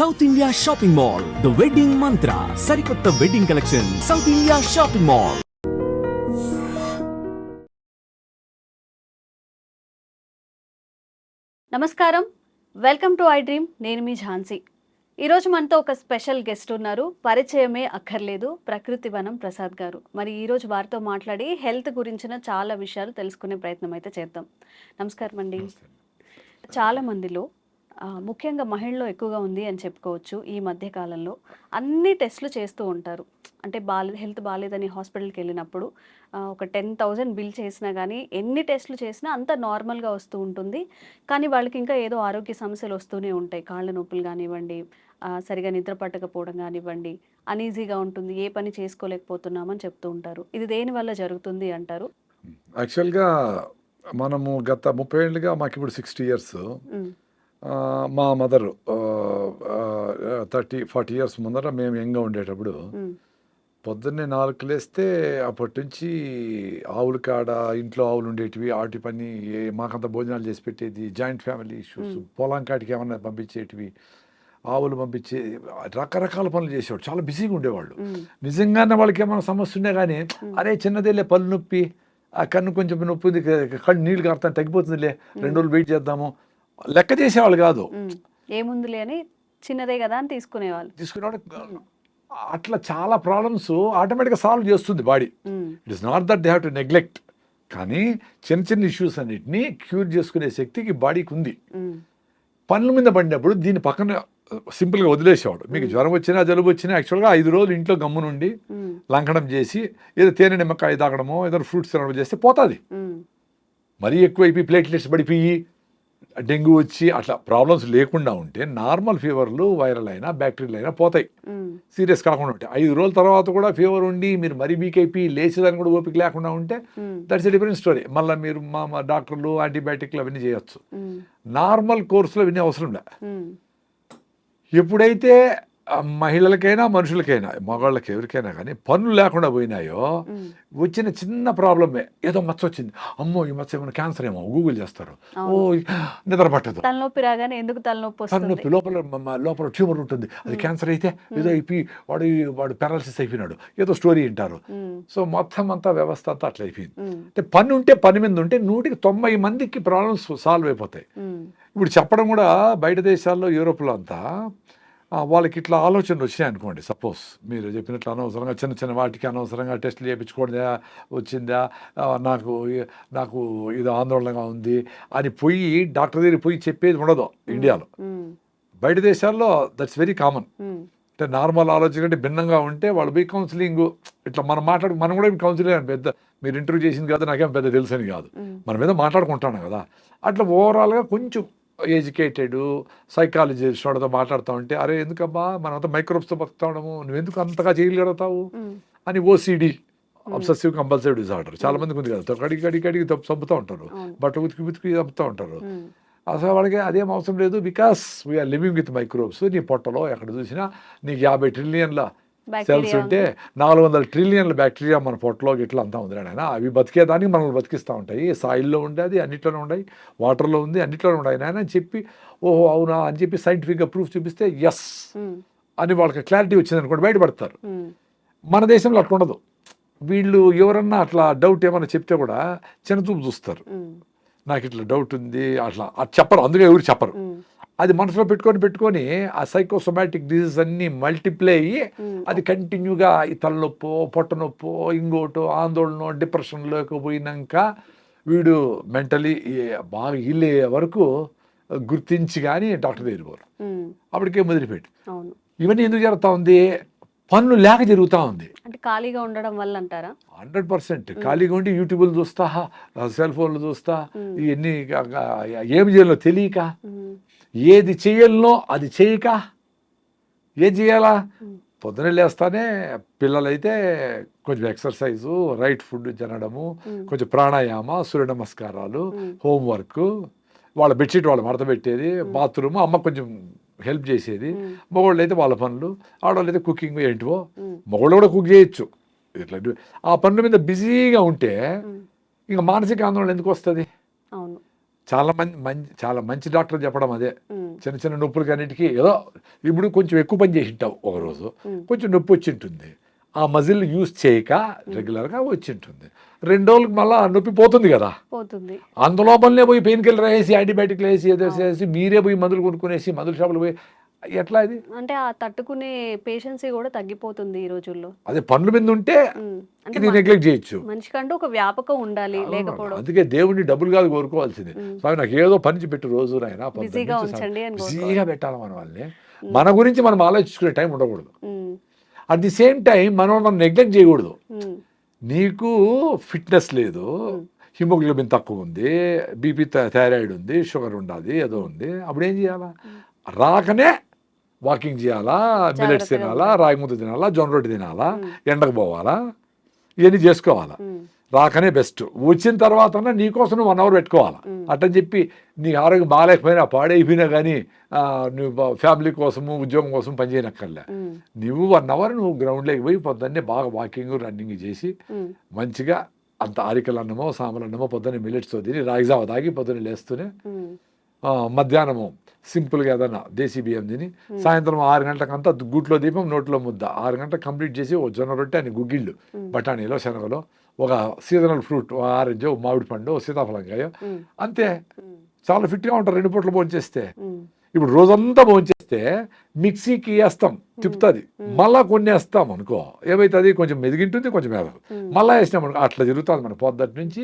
South India shopping mall, the wedding మంత్ర, సరికొత్త wedding collection, south India shopping mall. నమస్కారం, welcome to I dream. నేను మీ ఝాన్సీ. ఈరోజు మనతో ఒక స్పెషల్ గెస్ట్ ఉన్నారు. పరిచయమే అక్కర్లేదు, ప్రకృతి వనం ప్రసాద్ గారు. మరి ఈరోజు వారితో మాట్లాడి హెల్త్ గురించిన చాలా విషయాలు తెలుసుకునే ప్రయత్నం అయితే చేద్దాం. నమస్కారం అండి. చాలా మందిలో ముఖ్యంగా మహిళల్లో ఎక్కువగా ఉంది అని చెప్పుకోవచ్చు. ఈ మధ్య కాలంలో అన్ని టెస్టులు చేస్తూ ఉంటారు. అంటే హెల్త్ బాగాలేదని హాస్పిటల్కి వెళ్ళినప్పుడు ఒక 10,000 బిల్ చేసినా కానీ ఎన్ని టెస్టులు చేసినా అంత నార్మల్గా వస్తూ ఉంటుంది. కానీ వాళ్ళకి ఇంకా ఏదో ఆరోగ్య సమస్యలు వస్తూనే ఉంటాయి. కాళ్ళ నొప్పులు కానివ్వండి, సరిగా నిద్ర పట్టకపోవడం కానివ్వండి, అనీజీగా ఉంటుంది, ఏ పని చేసుకోలేకపోతున్నామని చెప్తూ ఉంటారు. ఇది దేని వల్ల జరుగుతుంది అంటారు? యాక్చువల్గా మనము గత 30 ఏళ్ళుగా మాకు ఇప్పుడు 60 ఇయర్స్. మా మదరు 30-40 ఇయర్స్ ముందర మేము యంగ్గా ఉండేటప్పుడు పొద్దున్నే 4కి లేస్తే అప్పటి నుంచి ఆవుల కాడ ఇంట్లో ఆవులు ఉండేటివి, వాటి పని మాకంత భోజనాలు చేసి పెట్టేది, జాయింట్ ఫ్యామిలీ ఇష్యూస్, పొలం కాటికి ఏమన్నా పంపించేటివి, ఆవులు పంపించే రకరకాల పనులు చేసేవాడు. చాలా బిజీగా ఉండేవాళ్ళు. నిజంగానే వాళ్ళకి ఏమైనా సమస్య ఉన్నా కానీ అరే చిన్నదేలే పళ్ళు నొప్పి, ఆ కన్ను కొంచెం నొప్పి ఉంది, కళ్ళు నీళ్ళు కారుతాను తగ్గిపోతుందిలే, 2 రోజులు వెయిట్ చేద్దాము, లెక్క చేసేవాళ్ళు కాదు. ఏముందిలే అని చిన్నదే కదా అని తీసుకునేవాళ్ళు. అట్లా చాలా ప్రాబ్లమ్స్ ఆటోమేటిక్గా సాల్వ్ చేస్తుంది body. It is not that they have to neglect. కానీ చిన్న చిన్న ఇష్యూస్ అన్నిటినీ క్యూర్ చేసుకునే శక్తికి బాడీకి ఉంది. పనుల మీద పడినప్పుడు దీన్ని పక్కన సింపుల్గా వదిలేసేవాడు. మీకు జ్వరం వచ్చినా జలుబు వచ్చినా యాక్చువల్గా 5 రోజులు ఇంట్లో గమ్ము నుండి లంకడం చేసి ఏదో తేనె నిమ్మకాయ తాగడమో ఏదో ఫ్రూట్స్ తినడం చేస్తే పోతుంది. మరీ ఎక్కువైపోయి ప్లేట్లెట్స్ పడిపోయి డెంగ్యూ వచ్చి అట్లా ప్రాబ్లమ్స్ లేకుండా ఉంటే నార్మల్ ఫీవర్లు వైరల్ అయినా బ్యాక్టీరియల్ అయినా పోతాయి, సీరియస్ కాకుండా ఉంటాయి. 5 రోజుల తర్వాత కూడా ఫీవర్ ఉండి మీరు మరీ వీక్ అయిపోయి లేచేదాన్ని కూడా ఓపిక లేకుండా ఉంటే దట్స్ ఎ డిఫరెంట్ స్టోరీ. మళ్ళీ మీరు మా డాక్టర్లు యాంటీబయాటిక్లు అవన్నీ చేయొచ్చు. నార్మల్ కోర్సులో అవన్నీ అవసరం లే. ఎప్పుడైతే మహిళలకైనా మనుషులకైనా మగవాళ్ళకి ఎవరికైనా కానీ పనులు లేకుండా పోయినాయో వచ్చిన చిన్న ప్రాబ్లమే, ఏదో మచ్చ వచ్చింది, అమ్మో ఈ మచ్చ ఏమైనా క్యాన్సర్ ఏమో గూగుల్ చేస్తారు, ఓ నిద్ర పట్టదు, తలనొప్పి రాగానే ఎందుకు తలనొప్పి, లోపల ట్యూమర్ ఉంటుంది, అది క్యాన్సర్ అయితే ఏదో అయిపోయి వాడు పారాలసిస్ అయిపోయినాడు, ఏదో స్టోరీ వింటారు. సో మొత్తం అంతా వ్యవస్థ అంతా అట్లా అయిపోయింది. అంటే పని ఉంటే పని మీద ఉంటే 190 మందికి ప్రాబ్లమ్స్ సాల్వ్ అయిపోతాయి. ఇప్పుడు చెప్పడం కూడా బయట దేశాల్లో యూరోప్లో అంతా వాళ్ళకి ఇట్లా ఆలోచనలు వచ్చినాయి అనుకోండి. సపోజ్ మీరు చెప్పినట్లు అనవసరంగా చిన్న చిన్న వాటికి అనవసరంగా టెస్టులు చేయించుకోవడం వచ్చిందా, నాకు ఇది ఆందోళనగా ఉంది అని పోయి డాక్టర్ దగ్గర పోయి చెప్పేది ఉండదు ఇండియాలో. బయట దేశాల్లో దట్స్ వెరీ కామన్. అంటే నార్మల్ ఆలోచన కంటే భిన్నంగా ఉంటే వాళ్ళు పోయి కౌన్సిలింగ్ ఇట్లా మనం కూడా కౌన్సిలింగ్ పెద్ద మీరు ఇంటర్వ్యూ చేసింది కదా నాకేం పెద్ద తెలుసు అని కాదు, మన మీద మాట్లాడుకుంటాను కదా. అట్లా ఓవరాల్గా కొంచెం ఎడ్యుకేటెడ్ సైకాలజిస్ట్ వాడితో మాట్లాడుతూ ఉంటే అరే ఎందుకబ్బా మనమంతా మైక్రోబ్స్తో బతుకుతా ఉండము, నువ్వెందుకు అంతగా చేయగలుగుతావు అని ఓసిడి అబ్సెసివ్ కంపల్సివ్ డిజార్డర్ చాలా మందికి ఉంది కదా, కడిగి చంపుతూ ఉంటారు, బట్ ఉతికి చంపుతూ ఉంటారు. అసలు వాళ్ళకి అదేం అవసరం లేదు, because we are living with microbes. నీ పొట్టలో ఎక్కడ చూసినా నీకు 50 ట్రిలియన్ల సెల్స్ ఉంటే 400 ట్రిలియన్ల బ్యాక్టీరియా మన పొట్టలో ఇట్లా అంతా ఉంది ఆయన. అవి బతికేదానికి మనల్ని బతికిస్తూ ఉంటాయి. సాయిల్లో ఉండేది అన్నిట్లోనే ఉన్నాయి, వాటర్లో ఉంది అన్నిట్లోనే ఉన్నాయి నాయన అని చెప్పి ఓహో అవునా అని చెప్పి సైంటిఫిక్గా ప్రూఫ్ చూపిస్తే ఎస్ అని వాళ్ళకి క్లారిటీ వచ్చింది అనుకోండి, బయటపడతారు. మన దేశంలో అట్లా ఉండదు. వీళ్ళు ఎవరన్నా అట్లా డౌట్ ఏమన్నా చెప్తే కూడా చిన్నచూపు చూస్తారు. నాకు ఇట్లా డౌట్ ఉంది అట్లా అది చెప్పరు, అందుకే ఎవరు చెప్పరు. అది మనసులో పెట్టుకొని ఆ సైకోసోమాటిక్ డిసీజ్ అన్ని మల్టిప్లై అయ్యి అది కంటిన్యూగా ఈ తలనొప్పో పొట్ట నొప్పో ఇంకోటో ఆందోళన డిప్రెషన్లోకి పోయినాక వీడు మెంటలీ బాగా ఇల్లే వరకు గుర్తించి కానీ డాక్టర్ దగ్గర పోరు, అప్పటికే మొదలుపెట్టి. ఇవన్నీ ఎందుకు జరుగుతూ ఉంది? పనులు లేక జరుగుతూ ఉంది. అంటే ఖాళీగా ఉండడం వల్ల అంటారా? 100% ఖాళీగా ఉండి యూట్యూబ్లు చూస్తా, సెల్ ఫోన్లు చూస్తా, ఇవన్నీ ఏం చేయాలో తెలియక, ఏది చేయాలనో అది చేయక, ఏం చేయాలా పొద్దున లేస్తానే పిల్లలైతే కొంచెం ఎక్సర్సైజు, రైట్ ఫుడ్ తినడము, కొంచెం ప్రాణాయామ, సూర్య నమస్కారాలు, హోంవర్క్, వాళ్ళ బెడ్షీట్ వాళ్ళు మడత పెట్టేది, బాత్రూమ్ అమ్మ కొంచెం హెల్ప్ చేసేది, మగవాళ్ళు అయితే వాళ్ళ పనులు, ఆడవాళ్ళు అయితే కుకింగ్ ఏంటివో, మగవాళ్ళు కూడా కుక్ చేయొచ్చు. ఇట్లా ఆ పనుల మీద బిజీగా ఉంటే ఇంకా మానసిక ఆందోళన ఎందుకు వస్తుంది? చాలా మంచి డాక్టర్ చెప్పడం అదే. ఉమ్, చిన్న చిన్న నొప్పులకి అన్నిటికీ ఏదో ఇప్పుడు కొంచెం ఎక్కువ పని చేసి ఉంటావు ఒకరోజు, కొంచెం నొప్పి వచ్చి ఉంటుంది, ఆ మజిల్ యూజ్ చేయక రెగ్యులర్గా వచ్చి ఉంటుంది. 2 రోజులకు మళ్ళీ ఆ నొప్పి పోతుంది కదా, పోతుంది. అందులోపలనే పోయి పెయిన్ కిల్లర్ వేసి యాంటీబయాటిక్లు వేసి ఏదో వేసి మీరే పోయి మందులు కొనుక్కునేసి మందుల షాపులు పోయి ఎట్లా అది? అంటే ఆ తట్టుకునే పేషెన్సీ కూడా తగ్గిపోతుంది ఈ రోజుల్లో. అదే పనుల మీద ఉంటే ఉమ్, అంటే ఇది నెగ్లెక్ట్ చేయొచ్చు. మనిషికంటూ ఒక వ్యాపకం ఉండాలి, లేకపోవడం అందుకే దేవుడిని డబ్బులు కాదు కోరుకోవాల్సింది. స్వామి నాకు ఏదో పని పెట్టు రోజు నాయన, బిజీగా ఉంచండి అని బిజీగా పెట్టాలి మన వాళ్ళని. మన గురించి మనం ఆలోచించుకునే టైం ఉండకూడదు. ఉమ్, అట్ ది సేమ్ టైం మనం నెగ్లెక్ట్ చేయకూడదు. ఉమ్, నీకు ఫిట్నెస్ లేదు, హిమోగ్లోబిన్ తక్కువ ఉంది, బీపీ థైరాయిడ్ ఉంది, షుగర్ ఉండాలి, ఏదో ఉంది, అప్పుడు ఏం చేయాలా? రాకనే వాకింగ్ చేయాలా, మిల్లెట్స్ తినాలా, రాగి ముద్ద తినాలా, జొన్న రొట్టె తినాలా, ఎండకు పోవాలా, ఇవన్నీ చేసుకోవాలా. ఉమ్, రాకనే బెస్ట్. వచ్చిన తర్వాత నీకోసం నువ్వు 1 అవర్ పెట్టుకోవాలా. అట్టని చెప్పి నీ ఆరోగ్యం బాగాలేకపోయినా పాడైపోయినా కానీ నువ్వు ఫ్యామిలీ కోసము ఉద్యోగం కోసం పనిచేయనక్కర్లే. ఉమ్, నువ్వు 1 అవర్ నువ్వు గ్రౌండ్లోకి పోయి పొద్దున్నే బాగా వాకింగ్ రన్నింగ్ చేసి ఉమ్, మంచిగా అంత ఆరికల అన్నమో సాంబార్ అన్నమో పొద్దున్నే మిల్లెట్స్తో తిని రాగి జావ తాగి పొద్దున్నే లేస్తూనే ఉమ్, మధ్యాహ్నము సింపుల్గా ఏదన్నా దేశీ బియ్యం తిని సాయంత్రం 6 గంటలకంతా గుట్లో దీపం నోట్లో ముద్ద 6 గంటలకు కంప్లీట్ చేసి ఓ జొన్న రొట్టె అని గుగ్గిళ్ళు బఠానీలో శనగలో ఒక సీజనల్ ఫ్రూట్ ఆరెంజ్ మామిడి పండు సీతాఫలంకాయ అంతే. చాలా ఫిట్గా ఉంటారు 2 పూటలు భోంచేస్తే. ఉమ్, ఇప్పుడు రోజంతా భోంచేస్తే మిక్సీకి వేస్తాం తిప్పుతుంది, మళ్ళా కొన్ని వేస్తాం అనుకో ఏమవుతుంది, కొంచెం మెదిగింటుంది కొంచెం మెదగదు, మళ్ళీ వేసినాం అనుకో అట్లా జరుగుతుంది. మన పొద్దుటి నుంచి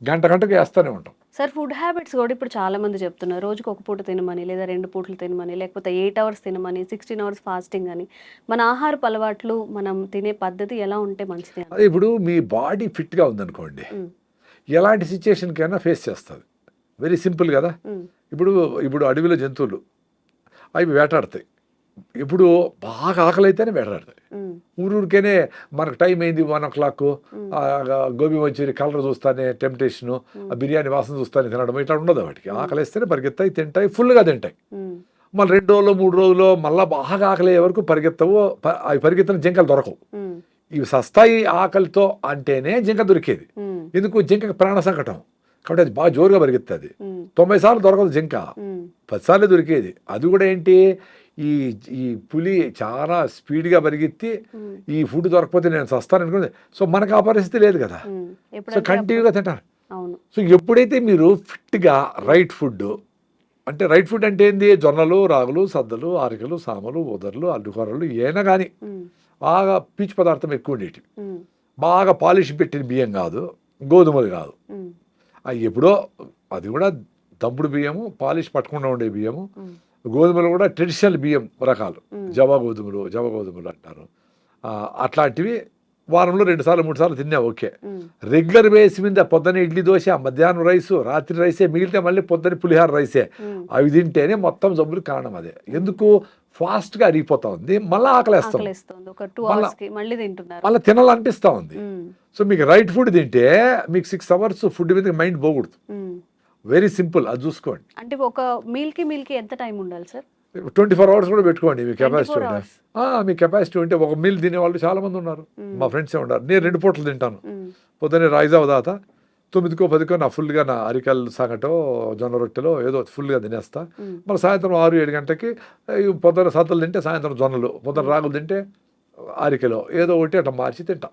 గంటకు వేస్తూనే ఉంటాం. సార్ ఫుడ్ హ్యాబిట్స్ కూడా ఇప్పుడు చాలా మంది చెప్తున్నారు, రోజుకి 1 పూట తినమని, లేదా 2 పూటలు తినమని, లేకపోతే 8 అవర్స్ తినమని, 16 అవర్స్ ఫాస్టింగ్ అని. మన ఆహారపు అలవాట్లు, మనం తినే పద్ధతి ఎలా ఉంటే మంచిది అని? అదే ఇప్పుడు మీ బాడీ ఫిట్గా ఉందనుకోండి, ఎలాంటి సిచ్యుయేషన్కైనా ఫేస్ చేస్తుంది. వెరీ సింపుల్ కదా. ఇప్పుడు అడవిలో జంతువులు అవి వేటాడతాయి. ఇప్పుడు బాగా ఆకలి అయితేనే వేటాడతాయి. ఊరికేనే మనకు టైం అయింది 1 o'clock, గోబీ మంచూరి కలర్ చూస్తానే టెంప్టేషను, బిర్యానీ వాసన చూస్తానే తినడం ఇట్లా ఉండదు. వాటికి ఆకలి వేస్తేనే పరిగెత్తాయి, తింటాయి, ఫుల్గా తింటాయి. మళ్ళీ 2 రోజులు 3 రోజులు మళ్ళీ బాగా ఆకలి అయ్యే వరకు పరిగెత్తవు. అవి పరిగెత్తిన జింకలు దొరకవు. ఇవి సస్తాయి ఆకలితో అంటేనే జింక దొరికేది. ఎందుకు? జింకకి ప్రాణ సంకటం కాబట్టి అది బాగా జోరుగా పరిగెత్తుంది. 90 సార్లు దొరకదు జింక, 10 సార్లు దొరికేది. అది కూడా ఏంటి, ఈ పులి చాలా స్పీడ్గా పరిగెత్తి ఈ ఫుడ్ దొరకపోతే నేను చస్తాను అనుకుంది. సో మనకు ఆ పరిస్థితి లేదు కదా, సో కంటిన్యూగా తింటారు. సో ఎప్పుడైతే మీరు ఫిట్గా రైట్ ఫుడ్ అంటే ఏంది, జొన్నలు, రాగులు, సద్దలు, ఆరికలు, సామలు, ఉదర్లు, అల్లుకొరలు ఏనా కానీ బాగా పీచు పదార్థం ఎక్కువ ఉండేటివి, బాగా పాలిష్ పెట్టిన బియ్యం కాదు, గోధుమలు కాదు. అవి ఎప్పుడో అది కూడా దంపుడు బియ్యము, పాలిష్ పట్టకుండా ఉండే బియ్యము. గోధుమలు కూడా ట్రెడిషనల్ బియ్యం రకాలు, జవ గోధుమలు అంటారు. అట్లాంటివి వారంలో 2 సార్లు 3 సార్లు తిన్నా ఓకే. రెగ్యులర్ బేస్ మీద పొద్దున్న ఇడ్లీ దోశ, మధ్యాహ్నం రైసు, రాత్రి రైసే, మిగిలితే మళ్ళీ పొద్దున్న పులిహార రైసే, అవి తింటేనే మొత్తం జబ్బులు కారణం అదే. ఎందుకు? ఫాస్ట్గా అరిగిపోతా ఉంది, మళ్ళీ ఆకలేస్తాం, మళ్ళీ తినాలనిపిస్తూ ఉంది. సో మీకు రైట్ ఫుడ్ తింటే మీకు 6 hours ఫుడ్ మీద మైండ్ పోకూడదు. వెరీ సింపుల్, అది చూసుకోండి. అంటే ఒక మీల్కి ఎంత టైం ఉండాలి సార్? 24 hours కూడా పెట్టుకోండి మీ కెపాసిటీ ఉంటే. మీ కెపాసిటీ ఉంటే ఒక మీల్ తినే వాళ్ళు చాలా మంది ఉన్నారు, మా ఫ్రెండ్సే ఉన్నారు. నేను 2 పూటలు తింటాను. పొద్దున్నే రాయిజావ దాత 9కో 10కో నా ఫుల్గా నా అరికల్ సంగటో జొన్న రొట్టెలో ఏదో ఫుల్గా తినేస్తా. మళ్ళీ సాయంత్రం 6-7 గంటలకి పొద్దున్న సద్దలు తింటే సాయంత్రం జొన్నలు, పొద్దున్న రాగులు తింటే అరికెలో ఏదో ఒకటి అట్లా మార్చి తింటా.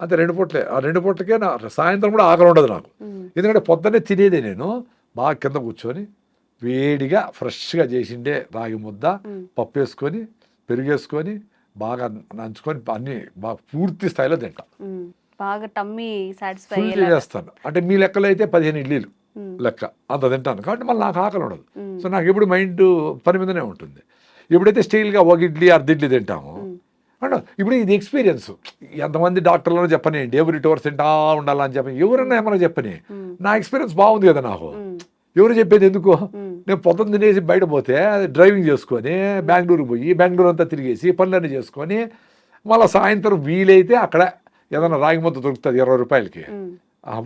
అంతే 2 పూటలే. ఆ 2 పూటలకే నా సాయంత్రం కూడా ఆకలి ఉండదు నాకు. ఎందుకంటే పొద్దున్నే తినేదే నేను బాగా కింద కూర్చొని వేడిగా ఫ్రెష్గా చేసిండే రాగి ముద్ద, పప్పు వేసుకొని, పెరుగేసుకొని, బాగా నంచుకొని అన్ని బాగా పూర్తి స్థాయిలో తింటా. బాగా టమ్మీ సాటిస్ఫై ఫుల్ చేస్తాను. అంటే మీ లెక్కలో అయితే 15 ఇడ్లీలు లెక్క అంత తింటాను కాబట్టి మళ్ళీ నాకు ఆకలి ఉండదు. సో నాకు ఎప్పుడు మైండ్ పని మీదనే ఉంటుంది. ఎప్పుడైతే స్టైల్గా 1 ఇడ్లీ 1/2 ఇడ్లీ తింటామో అంటే ఇప్పుడు ఇది ఎక్స్పీరియన్స్. ఎంతమంది డాక్టర్లను చెప్పనియండి ఎవ్రీ 2 hours తింటా ఉండాలని చెప్పని, ఎవరన్నా ఏమన్నా చెప్పని, నా ఎక్స్పీరియన్స్ బాగుంది కదా నాకు. ఎవరు చెప్పేది ఎందుకు? నేను పొద్దున్న తినేసి బయట పోతే డ్రైవింగ్ చేసుకొని బెంగళూరు పోయి బెంగళూరు అంతా తిరిగేసి పనులన్నీ చేసుకొని మళ్ళీ సాయంత్రం వీలైతే అక్కడ ఏదైనా రాగి ముద్ద దొరుకుతుంది 20 రూపాయలకి,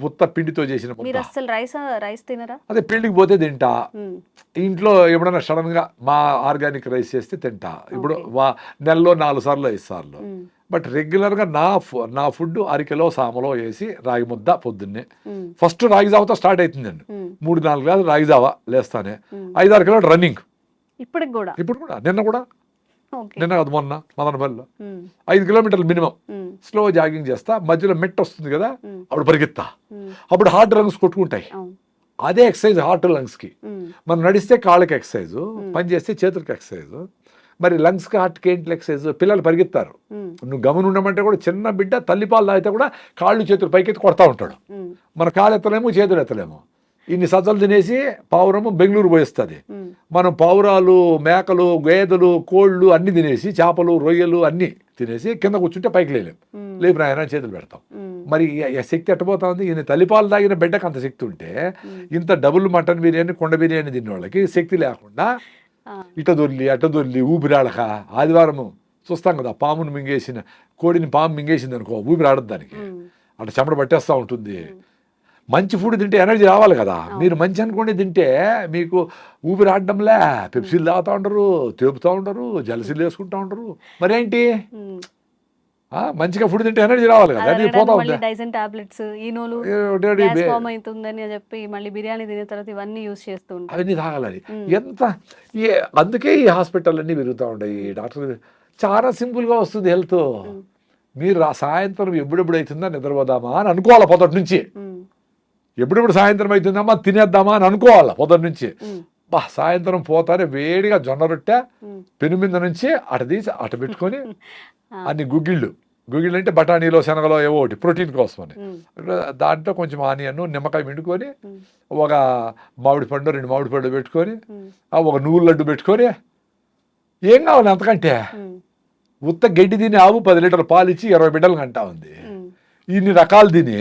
ఉత్త పిండితో చేసిన మీరు ముద్ద. అసలు రైస్ తినరా? అదే పెళ్లికి పోతే తింటా, ఉమ్, ఇంట్లో ఎప్పుడైనా సడన్గా మా ఆర్గానిక్ రైస్ చేస్తే తింటా. ఇప్పుడు Okay. నెలలో 4 సార్లు 5 సార్లు. ఉమ్, బట్ రెగ్యులర్గా నా ఫుడ్ అరికెలో సామలో వేసి రాగి ముద్ద పొద్దున్నే. ఉమ్, ఫస్ట్ రాగి జావతో స్టార్ట్ అవుతుందండి. ఉమ్, 3-4 గ్లాసులు రాగి జావ లేస్తానే, ఉమ్. 5-6 కిలోమీటర్ రన్నింగ్. ఇప్పటికి కూడా? ఇప్పుడు కూడా నిన్న ఓకే. కాదు మొన్న మదనపల్లిలో ఉమ్, 5 కిలోమీటర్లు మినిమం ఉమ్, స్లో జాగింగ్ చేస్తా. మధ్యలో మెట్ వస్తుంది కదా, ఉమ్, అప్పుడు పరిగెత్తా. ఉమ్, అప్పుడు హార్ట్ లంగ్స్ కొట్టుకుంటాయి. అవును. అదే ఎక్సర్సైజ్ హార్ట్ లంగ్స్కి. ఉమ్, మనం నడిస్తే కాళ్ళకి ఎక్సర్సైజ్, పని చేస్తే చేతులకి ఎక్సర్సైజ్. మరి లంగ్స్కి హార్ట్కి ఏంటి ఎక్సర్సైజ్? పిల్లలు పరిగెత్తారు, ఉమ్, నువ్వు గమని ఉండమంటే కూడా చిన్న బిడ్డ తల్లిపాలు తాగితే కూడా కాళ్ళు చేతులు పైకెత్తి కొడతా ఉంటాడు. ఉమ్, మన కాళ్ళు ఎత్తలేము, చేతులు ఎత్తలేము. ఇన్ని సజ్జలు తినేసి పావురము బెంగళూరు పోయిస్తుంది. ఉమ్, మనం పావురాలు, మేకలు, గేదెలు, కోళ్ళు అన్ని తినేసి, చేపలు, రొయ్యలు అన్ని తినేసి కింద కూర్చుంటే పైకి లేలేం. ఉమ్, లేపు నాయన చేతులు పెడతాం. ఉమ్, మరి ఈ శక్తి ఎట్టబోతా ఉంది? ఈయన తల్లిపాలు తాగిన బిడ్డకు అంత శక్తి ఉంటే, ఇంత డబుల్ మటన్ బిర్యానీ, కొండ బిర్యానీ తిన్న వాళ్ళకి శక్తి లేకుండా ఆ, ఇట దొర్లి అట్ట దొర్లి ఊపిరాడక, ఆదివారము చూస్తాం కదా, పామును మింగేసిన కోడిని పాము మింగేసింది అనుకో, ఊపిరాడదు దానికి, ఉమ్, అట్లా చెమట పట్టేస్తూ ఉంటుంది. మంచి ఫుడ్ తింటే ఎనర్జీ రావాలి కదా. మీరు మంచి అనుకోండి తింటే మీకు ఊపిరాడడంలే, పెప్సీలు తాగుతూ ఉండరు, తేపుతూ ఉండరు, జలసీలు వేసుకుంటూ ఉండరు. మరేంటి? ఉమ్. మంచిగా ఫుడ్ తింటే ఎనర్జీ రావాలి కదా, అది పోతా మళ్ళీ ఉంది. డైజన్ టాబ్లెట్స్, ఈనోలు, ఏమిటి గ్యాస్ ఫామ్ అవుతుందని చెప్పి మళ్ళీ బిర్యానీ తినే తర్వాత ఇవన్నీ యూజ్ చేస్తూ ఉంటారు. అవన్నీ తాగాలని ఎంత అందుకే ఈ హాస్పిటల్ అన్నీ పెరుగుతూ ఉంటాయి. డాక్టర్ చాలా సింపుల్గా వస్తుంది హెల్త్. మీరు సాయంత్రం ఎప్పుడెప్పుడు అవుతుందా నిద్రపోదామా అని అనుకోవాలి పొద్దుటి నుంచి. ఉమ్, ఎప్పుడెప్పుడు సాయంత్రం అవుతుందమ్మా తినేద్దామా అని అనుకోవాలి పొద్దుటి నుంచి. ఉమ్, సాయంత్రం పోతానే వేడిగా జొన్న రొట్టె ఉమ్, పెను మీద నుంచి అట తీసి అట పెట్టుకొని ఆ, అన్ని గుగ్గిళ్ళు అంటే బఠానీలో, శనగలో ఏవో ఒకటి ప్రోటీన్ కోసమని, ఉమ్, దాంట్లో కొంచెం ఆనియన్, నిమ్మకాయ పిండుకొని, ఉమ్, ఒక మామిడి పండు 2 మామిడి పండు పెట్టుకొని, ఉమ్, ఒక నువ్వుల లడ్డు పెట్టుకొని, ఏం కావాలి అంతకంటే? ఉమ్, ఉత్త గడ్డి తిని ఆవు 10 లీటర్ల పాలు ఇచ్చి 20 బిడ్డలు కంటా ఉంది. ఉమ్, ఇన్ని రకాలు తిని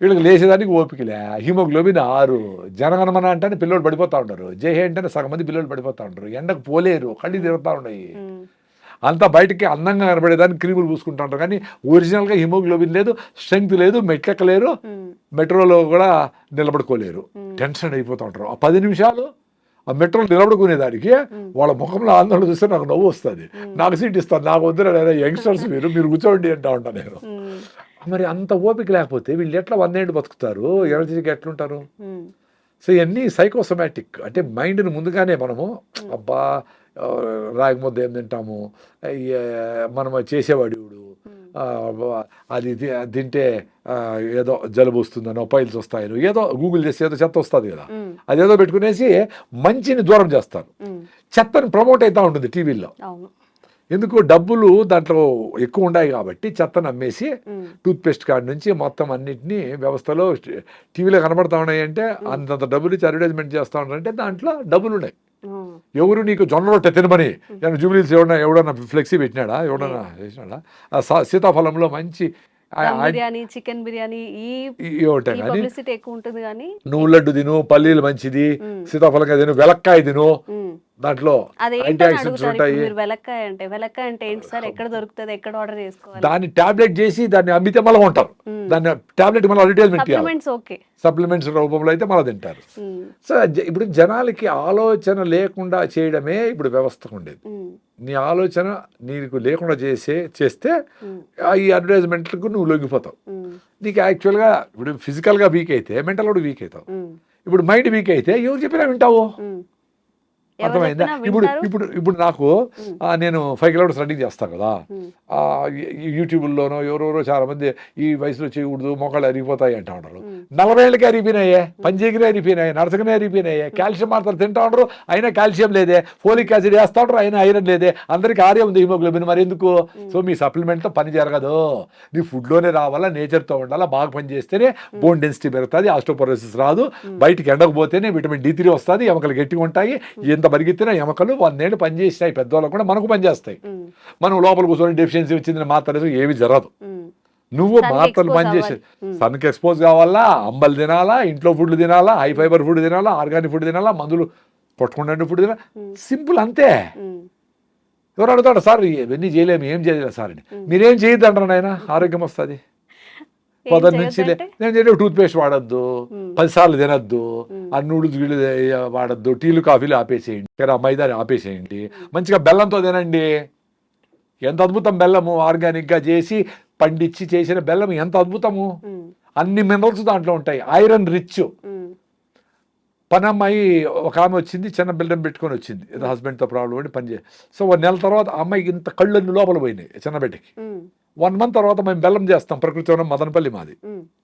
వీళ్ళకి లేచేదానికి ఓపికలే. హిమోగ్లోబిన్ 6. జనగణమన అంటేనే పిల్లలు పడిపోతూ ఉంటారు, జై హే అంటేనే సగం మంది పిల్లలు పడిపోతూ ఉంటారు, ఎండకు పోలేరు, కళ్ళు తిరుగుతూ ఉన్నాయి. ఉమ్, అంతా బయటికి అందంగా కనబడేదానికి క్రీములు పూసుకుంటూ ఉంటారు, కానీ ఒరిజినల్గా హిమోగ్లోబిన్ లేదు, స్ట్రెంగ్త్ లేదు, మెట్లెక్కలేరు, ఉమ్, మెట్రోలో కూడా నిలబడుకోలేరు. టెన్షన్ అయిపోతూ ఉంటారు. ఆ 10 నిమిషాలు ఆ మెట్రోలో నిలబడుకునేదానికి వాళ్ళ ముఖంలో ఆందోళన చూస్తే నాకు నవ్వు వస్తుంది. నాకు సీట్ ఇస్తాను, నాకు వద్దు, యంగ్స్టర్స్ మీరు కూర్చోండి అంటా ఉంటాను నేను. ఉమ్, మరి అంత ఓపిక లేకపోతే వీళ్ళు ఎట్లా 100 ఏళ్ళు బతుకుతారు? ఎనర్జీకి ఎట్లుంటారు? ఉమ్, సో ఇవన్నీ సైకోసోమాటిక్. అంటే మైండ్ని ముందుగానే మనము అబ్బా రాగి ముద్ద ఏం తింటాము, మనం చేసేవాడు అది తింటే ఏదో జలుబు వస్తుందనో, పైల్స్ వస్తాయనో, ఏదో గూగుల్ చేస్తే ఏదో చెత్త వస్తుంది కదా, ఉమ్, అదేదో పెట్టుకునేసి మంచిని దూరం చేస్తారు. ఉమ్, చెత్తని ప్రమోట్ అవుతూ ఉంటుంది టీవీల్లో. అవును. ఎందుకు? డబ్బులు దాంట్లో ఎక్కువ ఉన్నాయి కాబట్టి చెత్తను అమ్మేసి, ఉమ్, టూత్పేస్ట్ కాడి నుంచి మొత్తం అన్నింటినీ వ్యవస్థలో టీవీలో కనబడతా ఉన్నాయి. అంటే అంతంత డబ్బులు ఇచ్చి అడ్వర్టైజ్మెంట్ చేస్తూ ఉన్నారంటే దాంట్లో డబ్బులు ఉన్నాయి. ఉమ్, ఎవరు నీకు జొన్న రొట్టె తినమని నేను జూబిలీస్ ఎవడన్నా ఫ్లెక్సీ పెట్టినాడా? ఎవడన్నా చేసినాడా? సీతాఫలంలో మంచి దమ్ బిర్యానీ, చికెన్ బిర్యానీ, ఈ ఉంటాయి కానీ పబ్లిసిటీ ఎక్కువ ఉంటుంది కానీ నువ్వు లడ్డు తిను, పల్లీలు మంచిది, ఉమ్, సీతాఫలంగా తిను, వెలక్కాయ తిను, ఉమ్, దాంట్లో అదేంటని యాంటీ ఆక్సిడెంట్స్ అడుగుతారు. ఉంటాయి. ఇప్పుడు మీరు వెలక్కాయ అంటే ఏంటి సార్? ఎక్కడ దొరుకుతుంది? ఎక్కడ ఆర్డర్ చేసుకోవాలి? దాన్ని టాబ్లెట్ చేసి దాన్ని అమ్మితే మళ్ళీ ఉంటారు. ఉమ్, దాన్ని టాబ్లెట్ మళ్ళీ అడ్వర్టైజ్మెంట్ చేయాలి. Supplements okay. సప్లిమెంట్స్ రూపంలో అయితే మళ్ళీ తింటారు. ఉమ్, సో ఇప్పుడు జనాలకి ఆలోచన లేకుండా చేయడమే ఇప్పుడు వ్యవస్థకు ఉండేది. ఉమ్, నీ ఆలోచన నీకు లేకుండా చేస్తే ఉమ్, ఈ అడ్వర్టైజ్మెంట్లకు నువ్వు లొంగిపోతావు. ఉమ్, నీకు యాక్చువల్గా ఇప్పుడు ఫిజికల్గా వీక్ అయితే మెంటల్ కూడా వీక్ అవుతావు. ఉమ్, ఇప్పుడు మైండ్ వీక్ అయితే ఎవరు చెప్పినా వింటావు. ఉమ్. ఎవరు అర్థమైందా? చెప్పినా ఇప్పుడు వింటారు. ఇప్పుడు ఇప్పుడు నాకు నేను 5 కిలోమీటర్స్ రన్నింగ్ చేస్తాను కదా, ఉమ్, యూట్యూబ్లోనో ఎవరెవరో చాలా మంది ఈ వయసులో చేయకూడదు, మోకాళ్ళు అరిగిపోతాయి అంటా ఉంటారు. ఉమ్, 40 ఏళ్ళకి అరిగిపోయినాయే, పంచేగిరి అరిగిపోయినాయి, నరసకనే అరిగిపోయినాయి, కాల్షియం మాత్రం తింటా ఉండరు, అయినా కాల్షియం లేదే, ఫోలిక్ యాసిడ్ వేస్తా ఉంటారు, అయినా ఐరన్ లేదే, అందరికీ ఆర్యం ఉంది, హిమోగ్లోబిన్ మరి ఎందుకు? సో మీ సప్లిమెంట్తో పని జరగదు. నీ ఫుడ్లోనే రావాలా, నేచర్తో ఉండాలా, బాగా పని చేస్తేనే బోన్ డెన్సిటీ పెరుగుతుంది, ఆస్టోపోరోసిస్ రాదు, బయటికి ఎండకపోతేనే విటమిన్ D3 వస్తుంది, ఎముకలు గట్టిగా ఉంటాయి. ఎంత పరిగెత్తినా ఎముకలు 100 ఏళ్ళు పనిచేసినాయి పెద్దవాళ్ళకు కూడా మనకు పనిచేస్తాయి. ఉమ్, మనం లోపల కూర్చొని డెఫిషియన్సీ వచ్చిందని మాత్రం ఏమి జరగదు. ఉమ్, నువ్వు Sun కి మాత్రలు expose పనిచేసే అవ్వాలి. సన్కి ఎక్స్పోజ్ కావాలా, అంబలు తినాలా, ఇంట్లో ఫుడ్లు తినాలా, హై ఫైబర్ ఫుడ్ తినాలా, ఆర్గానిక్ ఫుడ్ తినాలా, మందులు కొట్టుకుంటే ఫుడ్ తినాలా. సింపుల్ అంతే. ఉమ్, ఎవరు అడుగుతాడు సార్ ఇవన్నీ చేయలేము, ఏం చేయలేదు సార్ అని. మీరేం చేయొద్దు అంటారు నాయన, ఆరోగ్యం వస్తుంది. పొద్దున్న నుంచి చేయొద్దంటే? నేను చెప్పే టూత్ పేస్ట్ వాడద్దు, 10 సార్లు తినద్దు, ఆ నూడిల్స్ గిళ్ళు వాడద్దు, టీలు కాఫీలు ఆపేసేయండి, మైదా ఆపేసేయండి, మంచిగా బెల్లంతో తినండి. ఎంత అద్భుతం బెల్లము, ఆర్గానిక్గా చేసి పండించి చేసిన బెల్లం ఎంత అద్భుతము. అన్ని మినరల్స్ దాంట్లో ఉంటాయి, ఐరన్ రిచ్. పనమ్మాయి ఒక ఆమె వచ్చింది, చిన్న బిల్డం పెట్టుకొని వచ్చింది, ఏదో హస్బెండ్తో ప్రాబ్లం పడి పని చేసి. సో 1 నెల తర్వాత ఆ అమ్మాయికి ఇంత కళ్ళన్ని లోపల పోయినాయి చిన్న బిడ్డకి. 1 మంత్ తర్వాత మేము బెల్లం చేస్తాం, ప్రకృతి వనం మదనపల్లి మాది,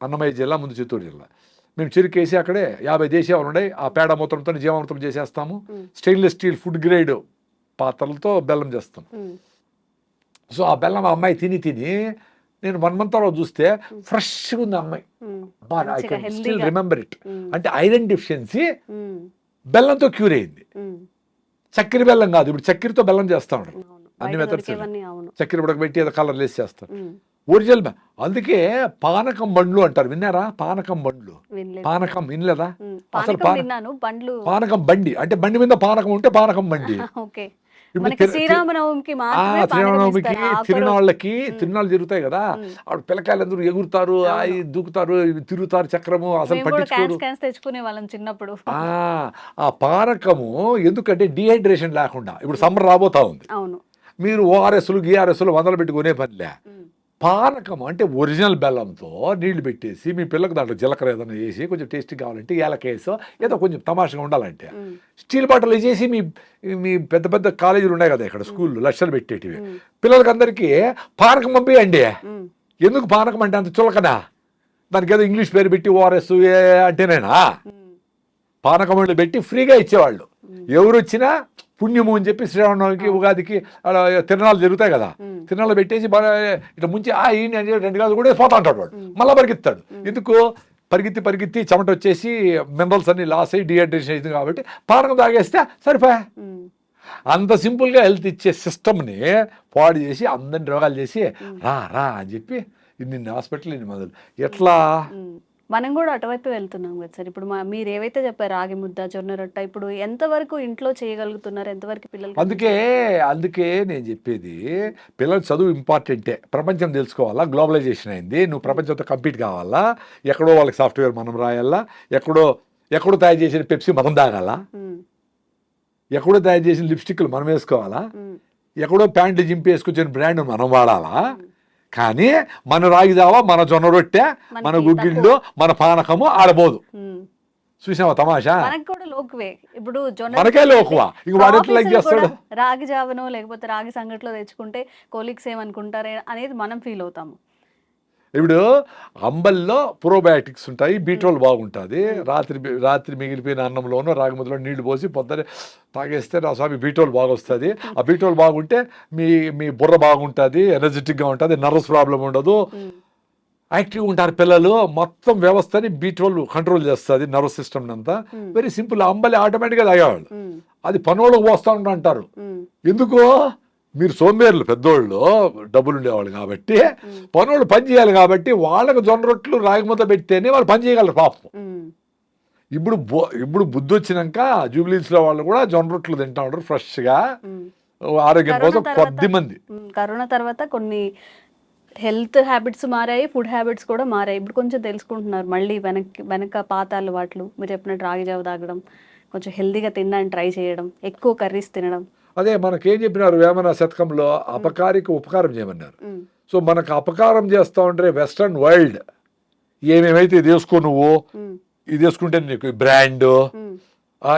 అన్నమయ్య జిల్లా, ముందు చిత్తూరు జిల్లా. మేము చెరుకేసి అక్కడే 50 దేశాలు ఉన్నాయి, ఆ పేడ మూత్రంతో జీవామృతం చేసేస్తాము. స్టెయిన్లెస్ స్టీల్ ఫుడ్ గ్రేడ్ పాత్రలతో బెల్లం చేస్తాం. సో ఆ బెల్లం ఆ అమ్మాయి తిని నేను 1 మంత్ తర్వాత చూస్తే ఫ్రెష్గా ఉంది ఆ అమ్మాయి. I can still remember it. అంటే ఐరన్ డెఫిషియన్సీ బెల్లంతో క్యూర్ అయింది. చక్కెర బెల్లం కాదు, ఇప్పుడు చక్కెరతో బెల్లం చేస్తా ఉంటారు, అన్ని మెథడ్స్. చక్కెర ఉడకబెట్టి ఏదో కలర్ లేసి చేస్తారు. ఒరిజినల్ అందుకే పానకం బండ్లు అంటారు, విన్నారా? పానకం బండ్లు, పానకం వినలేదా? అసలు పానకం బండి అంటే బండి మీద పానకం ఉంటే పానకం బండి. శ్రీరామనవమికి తిరునాళ్ళకి తిరునాళ్ళు జరుగుతాయి కదా, ఆవిడ పిల్లకాయలు అందరూ ఎగురుతారు, దూకుతారు, తిరుగుతారు చక్రము, అసలు పట్టించుకోరు. తెచ్చుకునే వాళ్ళం చిన్నప్పుడు. ఆ పానకము ఎందుకంటే డిహైడ్రేషన్ లేకుండా, ఇప్పుడు సమ్మర్ రాబోతా ఉంది, మీరు ఓఆర్ఎస్లు గిఆర్ఎస్లు 100 పెట్టుకునే పనిలే. పానకం అంటే ఒరిజినల్ బెల్లంతో నీళ్లు పెట్టేసి మీ పిల్లలకు దాంట్లో జీలకర్ర ఏదైనా వేసి కొంచెం టేస్టీ కావాలంటే ఏలకేసో ఏదో కొంచెం తమాషగా ఉండాలంటే స్టీల్ బాటిల్ వేసేసి మీ పెద్ద పెద్ద కాలేజీలు ఉన్నాయి కదా ఇక్కడ, స్కూళ్ళు లక్షలు పెట్టేటివి, పిల్లలకి అందరికీ పానకం పంపియండి. ఎందుకు పానకం అంటే అంత చులకనా? దానికి ఏదో ఇంగ్లీష్ పేరు పెట్టి ఓఆర్ఎస్ అంటేనేనా? పానకం వాళ్ళు పెట్టి ఫ్రీగా ఇచ్చేవాళ్ళు. ఎవరు వచ్చినా పుణ్యము అని చెప్పి శ్రీరామనవమికి ఉగాదికి అలా తిరణాలు జరుగుతాయి కదా, తిరణాలు పెట్టేసి ఇట్లా ముంచి ఈయన అని 2 గాజులు కూడా పోతా ఉంటాడు వాడు, మళ్ళీ పరిగెత్తాడు. ఎందుకు? పరిగెత్తి చెమట వచ్చేసి మినరల్స్ అన్ని లాస్ అయ్యి డిహైడ్రేషన్ అవుతుంది కాబట్టి పానకం తాగేస్తే సరిపోయా. అంత సింపుల్గా హెల్త్ ఇచ్చే సిస్టమ్ని పాడు చేసి అందరిని రోగాలు చేసి రా అని చెప్పి నిన్న హాస్పిటల్ ఇన్ని మందులు. ఎట్లా? మనం కూడా అటువైపు వెళ్తున్నాం కదా సార్. ఇప్పుడు మీరు ఏవైతే చెప్పారు రాగి ముద్ద, జొన్న రొట్ట, ఇప్పుడు ఎంతవరకు ఇంట్లో చేయగలుగుతున్నారు, ఎంతవరకు పిల్లలు? అందుకే నేను చెప్పేది, పిల్లలు చదువు ఇంపార్టెంటే, ప్రపంచం తెలుసుకోవాలా, గ్లోబలైజేషన్ అయింది, నువ్వు ప్రపంచంతో కంపీట్ కావాలా, ఎక్కడో వాళ్ళకి సాఫ్ట్వేర్ మనం రాయాలా, ఎక్కడో తయారు చేసిన పెప్సీ మనం తాగాల, ఎక్కడో తయారు చేసిన లిప్స్టిక్లు మనం వేసుకోవాలా, ఎక్కడో ప్యాంట్లు జింపి వేసుకొచ్చిన బ్రాండ్ మనం వాడాలా. కానీ మన రాగి జావా, మన జొన్న రొట్టె, మన గుగ్గిళ్ళు, మన పానకము ఆడబోదు. చూసావా తమాషా? ఇప్పుడు మనకే లోకువా, ఇంక వాడు ఎట్లా లైక్ చేస్తాడు? రాగి జావనో లేకపోతే రాగి సంగట్లో తెచ్చుకుంటే కోలీగ్స్ ఏమనుకుంటారే అనేది మనం ఫీల్ అవుతాము. ఇప్పుడు అంబల్లో ప్రోబయాటిక్స్ ఉంటాయి, బీట్రోల్ బాగుంటుంది. రాత్రి మిగిలిపోయిన అన్నంలోనూ రాగి ముద్దలో నీళ్లు పోసి పొద్దునే తాగేస్తే నా స్వామి బీట్రోల్ బాగా వస్తుంది. ఆ బీట్రోల్ బాగుంటే మీ బుర్ర బాగుంటుంది, ఎనర్జెటిక్గా ఉంటుంది, నర్వస్ ప్రాబ్లం ఉండదు, యాక్టివ్గా ఉంటారు పిల్లలు. మొత్తం వ్యవస్థని బీట్రోల్ కంట్రోల్ చేస్తుంది, నర్వస్ సిస్టమ్ అంతా. Very simple. అంబలి ఆటోమేటిక్గా తాగేవాళ్ళు, అది పనోళ్ళకి పోస్తా అంటారు. ఎందుకు? మీరు సోంబేర్లు, పెద్దోళ్ళు డబ్బులు ఉండేవాళ్ళు కాబట్టి, పనులు పని చేయాలి కాబట్టి వాళ్ళకు జొన్న రొట్టెలు రాగి ముద్ద పెడితేనే వాళ్ళు పని చేయగలరు పాపం. ఇప్పుడు బుద్ధి వచ్చినాక జూబ్లీస్లో వాళ్ళు కూడా జొన్న రొట్టెలు తింటా ఉంటారు ఫ్రెష్గా, ఆరోగ్యం కోసం. కొద్ది మంది కరోనా తర్వాత కొన్ని హెల్త్ హ్యాబిట్స్ మారాయి, ఫుడ్ హ్యాబిట్స్ కూడా మారాయి. ఇప్పుడు కొంచెం తెలుసుకుంటున్నారు మళ్ళీ వెనక పాత అలవాట్లు. మీరు చెప్పినట్టు రాగి జావ తాగడం, కొంచెం హెల్తీగా తినడానికి ట్రై చేయడం, ఎక్కువ కర్రీస్ తినడం. అదే మనకేం చెప్పినారు వేమన శతకంలో, అపకారికి ఉపకారం చేయమన్నారు. సో మనకు అపకారం చేస్తా ఉంటే వెస్టర్న్ వరల్డ్ ఏమేమైతే ఇది వేసుకో, నువ్వు ఇది వేసుకుంటే నీకు బ్రాండ్,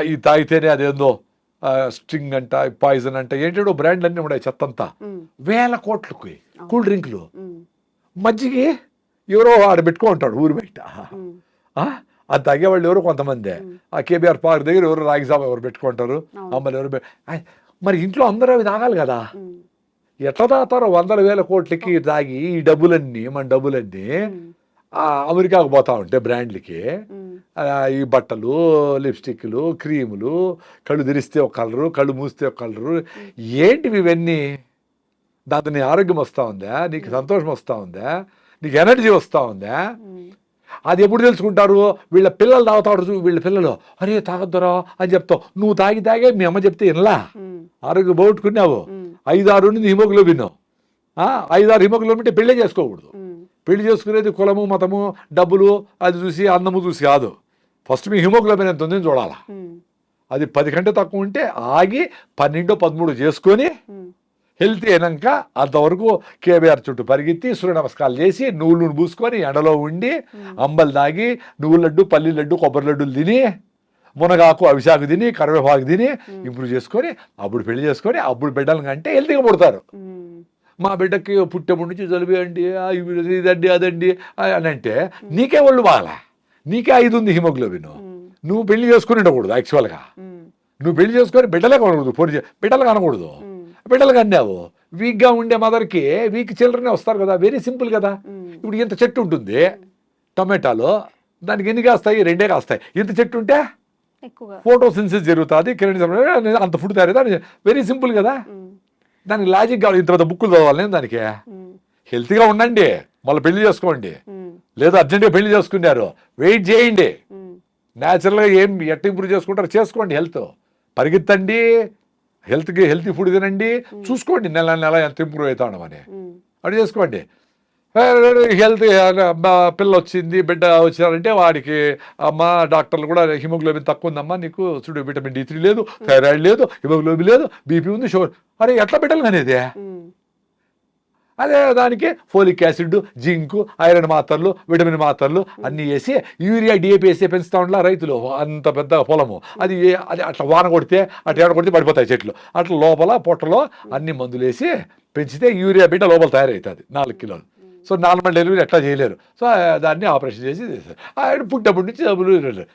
ఇది తాగితేనే అదేందో స్ట్రింగ్ అంట, పాయిజన్ అంట, ఏంటో బ్రాండ్లు అన్నీ ఉన్నాయి చెత్తంతా. 1000 కోట్లకి కూల్ డ్రింక్లు, మజ్జిగి ఎవరో ఆడ పెట్టుకో ఉంటాడు ఊరు బయట. అది తాగేవాళ్ళు ఎవరో కొంతమంది. ఆ కేబీఆర్ పార్క్ దగ్గర ఎవరు రాగి జావ ఎవరు పెట్టుకుంటారు, అమ్మలు ఎవరు. మరి ఇంట్లో అందరూ అవి తాగాలి కదా, ఎట్లా తాగుతారో 100,000 కోట్లకి తాగి ఈ డబ్బులన్నీ, మన డబ్బులన్నీ అమెరికాకు పోతా ఉంటే బ్రాండ్లకి, ఈ బట్టలు, లిప్స్టిక్లు, క్రీములు, కళ్ళు తెరిస్తే ఒక కలరు, కళ్ళు మూస్తే ఒక కలరు, ఏంటివి ఇవన్నీ? దాంతో నీ ఆరోగ్యం వస్తూ ఉందా, నీకు సంతోషం వస్తూ ఉందా, నీకు ఎనర్జీ వస్తూ ఉందా? అది ఎప్పుడు తెలుసుకుంటారు? వీళ్ళ పిల్లలు తాగుతాడు, వీళ్ళ పిల్లలు అరే తాగొద్దురా అని చెప్తావు. నువ్వు తాగే మీ అమ్మ చెప్తే వినలా, ఆరోగ్యం పోగొట్టుకున్నావు. 5-6 హిమోగ్లోబిన్, 5-6 హిమోగ్లోబిన్ అంటే పెళ్ళే చేసుకోకూడదు. పెళ్లి చేసుకునేది కులము మతము డబ్బులు అది చూసి అందము చూసి కాదు. ఫస్ట్ మీ హిమోగ్లోబిన్ ఎంత ఉందని చూడాలా. అది 10 కంటే తక్కువ ఉంటే ఆగి 12, 13 చేసుకొని హెల్తీ అయినాక అంతవరకు కేబీఆర్ చుట్టూ పరిగెత్తి సూర్య నమస్కారాలు చేసి నువ్వులు పూసుకొని ఎండలో ఉండి అంబలు తాగి నువ్వుల లడ్డు పల్లి లడ్డు కొబ్బరి లడ్డులు తిని మునగాకు అవిశాకు తిని కరివేపాకు తిని ఇంప్రూవ్ చేసుకొని అప్పుడు పెళ్లి చేసుకొని అప్పుడు బిడ్డలు కంటే హెల్తీగా పుడతారు. మా బిడ్డకి పుట్టేప్పటి నుంచి జలుబు అండి ఇదండి అదండి అని అంటే నీకే ఒళ్ళు బాగాలా, నీకే 5 ఉంది హిమోగ్లోబిన్. నువ్వు పెళ్లి చేసుకుని ఉండకూడదు. యాక్చువల్గా నువ్వు పెళ్లి చేసుకొని బిడ్డలే కొనకూడదు, బిడ్డలు కనకూడదు. బిడ్డలు కన్నావు వీక్గా ఉండే మదర్కి వీక్ చిల్డ్రనే వస్తారు కదా. వెరీ సింపుల్ కదా. ఇప్పుడు ఇంత చెట్టు ఉంటుంది టమాటాలో, దానికి ఎన్ని కాస్తాయి? 2 కాస్తాయి. ఇంత చెట్టు ఉంటే ఫోటోసిన్సిస్ జరుగుతుంది, కిరణ్ అంత ఫుడ్ తయారు. వెరీ సింపుల్ కదా. దానికి లాజిక్ కావాలి. ఇంత పెద్ద బుక్కులు చదవాలి నేను దానికి. హెల్తీగా ఉండండి, మళ్ళీ పెళ్లి చేసుకోండి. లేదా అర్జెంట్గా పెళ్లి చేసుకున్నారు, వెయిట్ చేయండి. న్యాచురల్గా ఎట్లా ఇంప్రూవ్ చేసుకుంటారో చేసుకోండి. హెల్త్ పరిగెత్తండి, హెల్తీ ఫుడ్ తినండి, చూసుకోండి నెల ఎంత ఇంప్రూవ్ అవుతాం అని. అది చేసుకోండి. హెల్త్ పిల్ల వచ్చింది బిడ్డ వచ్చినారంటే వాడికి అమ్మ డాక్టర్లు కూడా హిమోగ్లోబిన్ తక్కువ ఉందమ్మా నీకు, చూడు విటమిన్ D3 లేదు, థైరాయిడ్ లేదు, హిమోగ్లోబిన్ లేదు, బీపీ ఉంది, షుగర్. అరే ఎట్లా బిడ్డలు అనేది? అదే దానికి ఫోలిక్ యాసిడ్, జింక్, ఐరన్ మాత్రలు, విటమిన్ మాత్రలు అన్నీ వేసి యూరియా DAP వేసి పెంచుతా ఉండాల రైతులు. అంత పెద్ద పొలము అది అట్లా వాన కొడితే అట్లా ఏడ కొడితే పడిపోతాయి చెట్లు. అట్లా లోపల పొట్టలో అన్ని మందులు వేసి పెంచితే యూరియా బిడ్డ లోపల తయారవుతుంది 4 కిలోలు. సో నార్మల్ డెలివరీ ఎట్లా చేయలేరు. సో దాన్ని ఆపరేషన్ చేసి చేస్తారు. పుట్టినప్పటి నుంచి డబ్బులు.